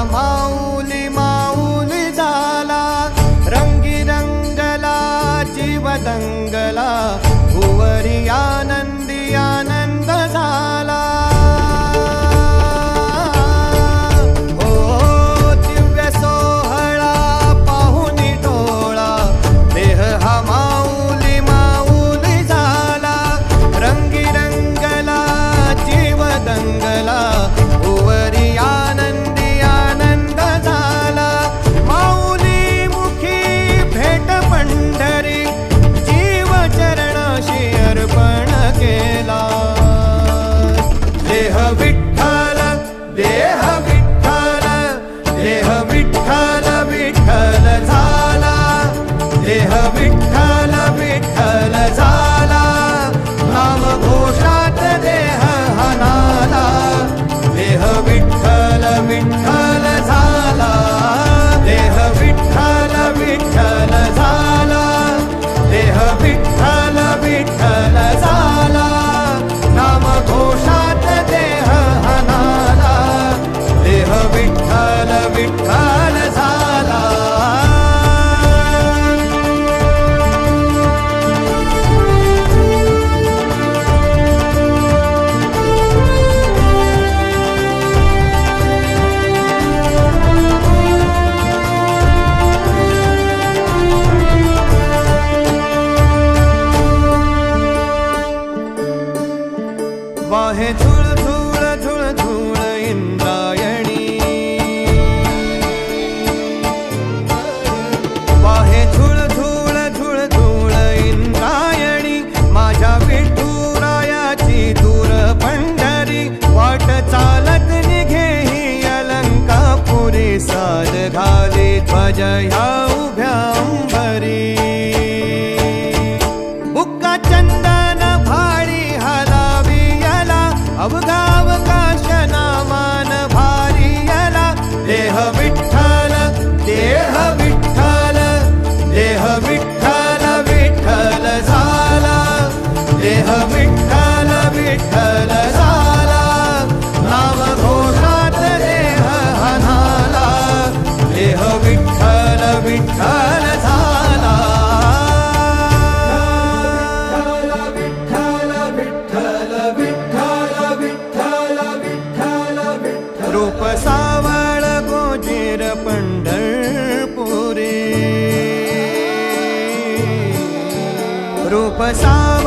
माऊली माऊली झाला, रंगी रंगला जीव दंगला, भुवरी आनंदी आनंद झाला। देह विठ्ठल विठ्ठल झाला, नाम घोषात देह हनाला। देह विठ्ठल विठ्ठल झाला, देह विठ्ठल विठ्ठल झाला, देह विठ्ठल विठ्ठल झाला, नाम घोषात देह हनाला। देह विठ्ठल विठ्ठल झाला। वाहे झुळ झुळ झुळ झुळ इंद्रायणी, वाहे झुळ झुळ झुळ झुळ इंद्रायणी, माझ्या विठुरायाची दूर पंढरी, वाट चालत निघे ही अलंकापुरी, साद घाली ध्वज ह्या उभ्या अंबरी। बुक्का चंदन भाळी हलावी अवघावकाश नामान भारी यला। देह विठ्ठल देह विठ्ठल, देह विठ्ठल विठ्ठल झाला, देह विठ्ठल विठ्ठल झाला, नाम घोषात देह हनाला। देह विठ्ठल विठ्ठल झाला। रूप सावळ गोजीर पंढरपुरी, रूप सावळ